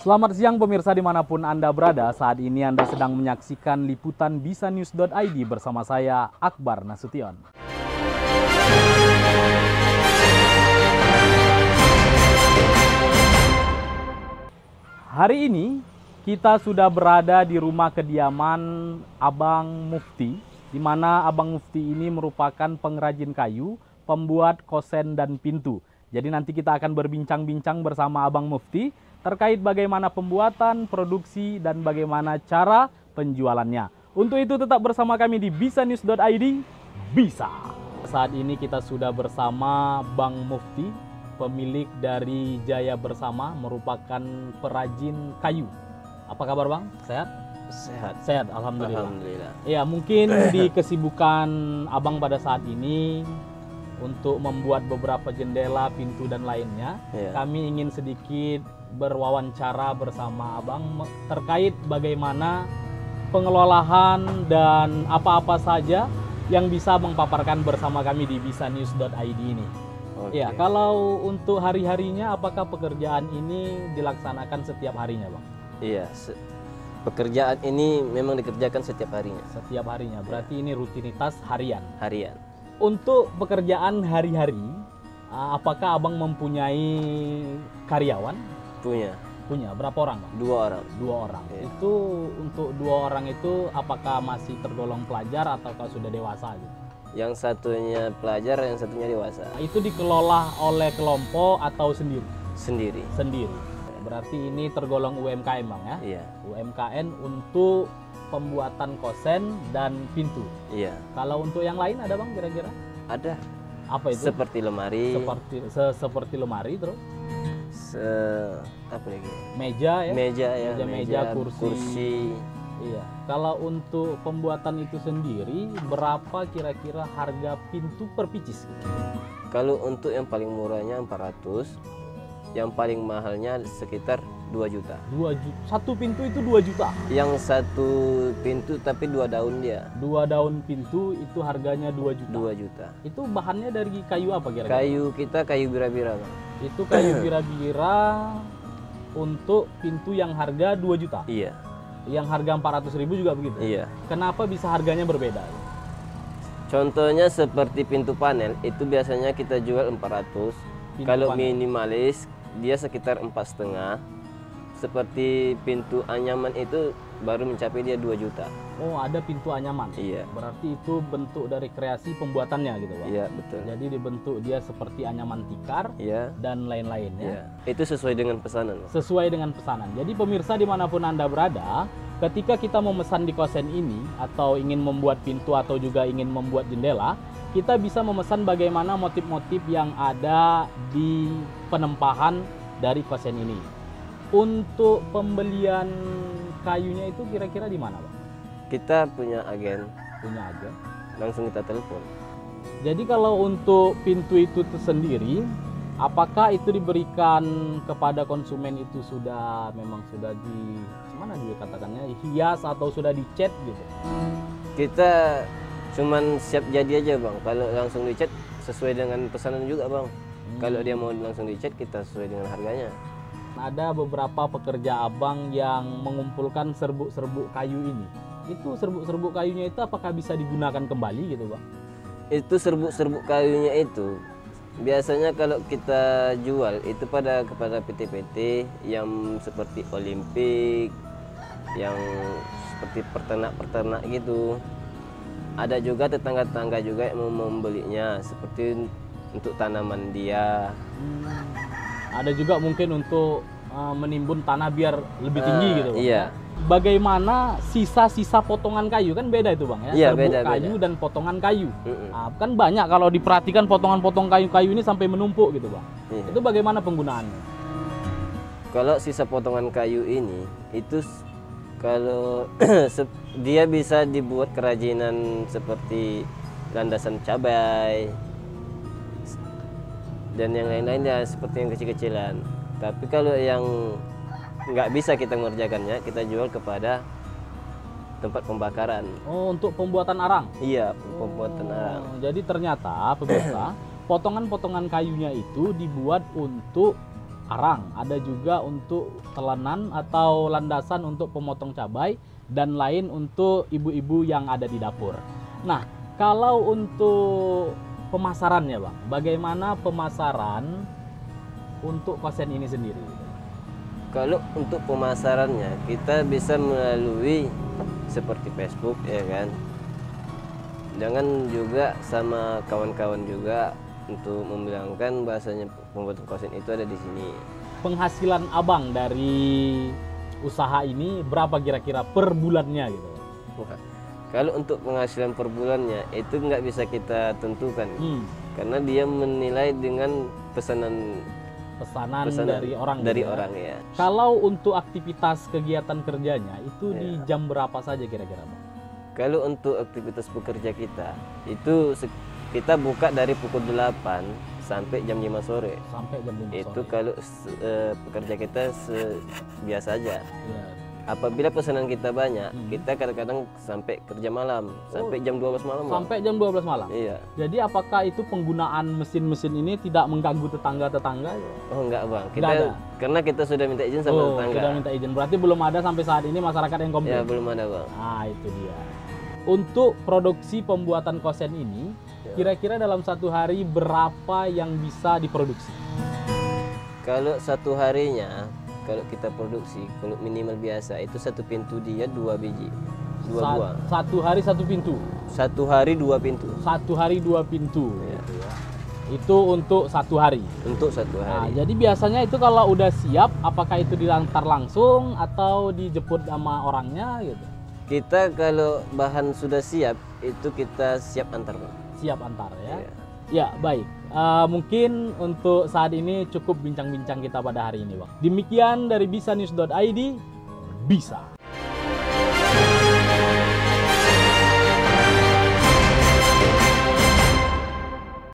Selamat siang pemirsa dimanapun Anda berada. Saat ini Anda sedang menyaksikan liputan bisanews.id bersama saya Akbar Nasution. Hari ini kita sudah berada di rumah kediaman Abang Mufti, di mana Abang Mufti ini merupakan pengrajin kayu, pembuat kosen dan pintu. Jadi nanti kita akan berbincang-bincang bersama Abang Mufti terkait bagaimana pembuatan, produksi, dan bagaimana cara penjualannya. Untuk itu tetap bersama kami di bisanews.id. Bisa! Saat ini kita sudah bersama Bang Mufti, pemilik dari Jaya Bersama, merupakan perajin kayu. Apa kabar Bang? Sehat? Sehat. Sehat, Alhamdulillah. Alhamdulillah. Ya, mungkin di kesibukan Abang pada saat ini untuk membuat beberapa jendela, pintu, dan lainnya, kami ingin sedikit berwawancara bersama Abang terkait bagaimana pengelolaan dan apa-apa saja yang bisa Abang paparkan bersama kami di bisanews.id ini. Ya, kalau untuk hari-harinya, apakah pekerjaan ini dilaksanakan setiap harinya, Bang? Iya, pekerjaan ini memang dikerjakan setiap harinya. Setiap harinya, berarti ini rutinitas harian. Harian. Untuk pekerjaan hari-hari, apakah Abang mempunyai karyawan? Punya. Berapa orang, Bang? 2 orang. 2 orang. Iya. Itu untuk 2 orang itu apakah masih tergolong pelajar ataukah sudah dewasa gitu? Yang satunya pelajar, yang satunya dewasa. Itu dikelola oleh kelompok atau sendiri? Sendiri. Sendiri. Berarti ini tergolong UMKM, Bang ya? Iya. UMKM untuk pembuatan kosen dan pintu. Iya. Kalau untuk yang lain ada, Bang, kira-kira? Ada. Apa itu? Seperti lemari. Seperti lemari, terus? Apa lagi? Meja ya? Meja, kursi. Iya. Kalau untuk pembuatan itu sendiri, berapa kira-kira harga pintu per picis? Kalau untuk yang paling murahnya 400, yang paling mahalnya sekitar 2 juta. 2 juta. Satu pintu itu 2 juta? Yang satu pintu tapi 2 daun dia. 2 daun pintu itu harganya 2 juta? 2 juta. Itu bahannya dari kayu apa kira-kira? Kayu kita kayu bira-bira, Bang. Itu kayu bira-bira untuk pintu yang harga 2 juta? Iya. Yang harga 400.000 juga begitu? Iya. Kenapa bisa harganya berbeda? Contohnya seperti pintu panel, itu biasanya kita jual 400. Kalau minimalis, dia sekitar 4,5. Seperti pintu anyaman itu baru mencapai dia 2 juta. Oh, ada pintu anyaman? Iya. Berarti itu bentuk dari kreasi pembuatannya gitu, Bang? Iya, betul. Jadi dibentuk dia seperti anyaman tikar, iya, dan lain-lain ya? Iya. Itu sesuai dengan pesanan. Sesuai dengan pesanan. Jadi pemirsa dimanapun Anda berada, ketika kita memesan di kosen ini, atau ingin membuat pintu atau juga ingin membuat jendela, kita bisa memesan bagaimana motif-motif yang ada di penempahan dari kosen ini. Untuk pembelian kayunya itu kira-kira di mana, Bang? Kita punya agen. Punya agen. Langsung kita telepon. Jadi kalau untuk pintu itu sendiri, apakah itu diberikan kepada konsumen itu memang sudah gimana juga katakannya, hias atau sudah dicat gitu? Kita cuman siap jadi aja, Bang. Kalau langsung dicat sesuai dengan pesanan juga, Bang. Kalau dia mau langsung dicat, kita sesuai dengan harganya. Ada beberapa pekerja Abang yang mengumpulkan serbuk-serbuk kayu ini. Itu serbuk-serbuk kayunya itu apakah bisa digunakan kembali gitu, Bang? Itu serbuk-serbuk kayunya itu biasanya kalau kita jual itu kepada PT-PT yang seperti Olimpik, yang seperti peternak-peternak gitu. Ada juga tetangga-tetangga juga yang mau membelinya, seperti untuk tanaman dia. Ada juga mungkin untuk menimbun tanah biar lebih tinggi gitu, Bang. Iya. Bagaimana sisa-sisa potongan kayu, kan beda itu, Bang ya? Iya, serbuk kayu dan potongan kayu. Nah, kan banyak kalau diperhatikan potongan-potong kayu-kayu ini sampai menumpuk gitu, Bang. Iya. Itu bagaimana penggunaannya? Kalau sisa potongan kayu ini itu kalau dia bisa dibuat kerajinan seperti landasan cabai dan yang lain-lain ya, seperti yang kecil-kecilan. Tapi kalau yang nggak bisa kita mengerjakannya, kita jual kepada tempat pembakaran. Oh, untuk pembuatan arang? Iya, pembuatan arang. Jadi ternyata pemirsa, potongan-potongan kayunya itu dibuat untuk arang, ada juga untuk telenan atau landasan untuk pemotong cabai, dan lain untuk ibu-ibu yang ada di dapur. Nah, kalau untuk pemasarannya Bang, bagaimana pemasaran untuk kosen ini sendiri? Kalau untuk pemasarannya kita bisa melalui seperti Facebook ya kan. Jangan juga sama kawan-kawan juga untuk membilangkan bahasanya pembuatan kosen itu ada di sini. Penghasilan Abang dari usaha ini berapa kira-kira per bulannya gitu? Wah, kalau untuk penghasilan per bulannya itu nggak bisa kita tentukan karena dia menilai dengan pesanan dari orang dari gitu ya. orang ya. Kalau untuk aktivitas kegiatan kerjanya itu di Ya. jam berapa saja kira-kira Bang? Kalau untuk aktivitas pekerja kita itu kita buka dari pukul 8 sampai jam 5 sore. Sampai jam 5 Itu sore. kalau pekerja kita biasa aja. Ya. Apabila pesanan kita banyak, kita kadang-kadang sampai kerja malam, sampai jam 12 malam. Bang. Sampai jam 12 malam? Iya. Jadi apakah itu penggunaan mesin-mesin ini tidak mengganggu tetangga-tetangga? Oh enggak Bang, Nggak ada? karena kita sudah minta izin sama tetangga. Sudah minta izin. Berarti belum ada sampai saat ini masyarakat yang Ya komplain? belum ada Bang. Nah itu dia. Untuk produksi pembuatan kosen ini, kira-kira dalam satu hari berapa yang bisa diproduksi? Kalau satu harinya, kalau kita produksi, kalau minimal biasa itu satu pintu dia 2 biji, 2 buah. Satu hari satu pintu? Satu hari 2 pintu. Satu hari 2 pintu. Ya. Gitu ya. Itu untuk satu hari. Untuk satu Nah, hari. jadi biasanya itu kalau udah siap, apakah itu diantar langsung atau dijemput sama orangnya gitu? Kita kalau bahan sudah siap, itu kita siap antar Bang. Siap antar ya? Iya. Ya, baik. Mungkin untuk saat ini cukup bincang-bincang kita pada hari ini, Bang. Demikian dari bisanews.id, bisa.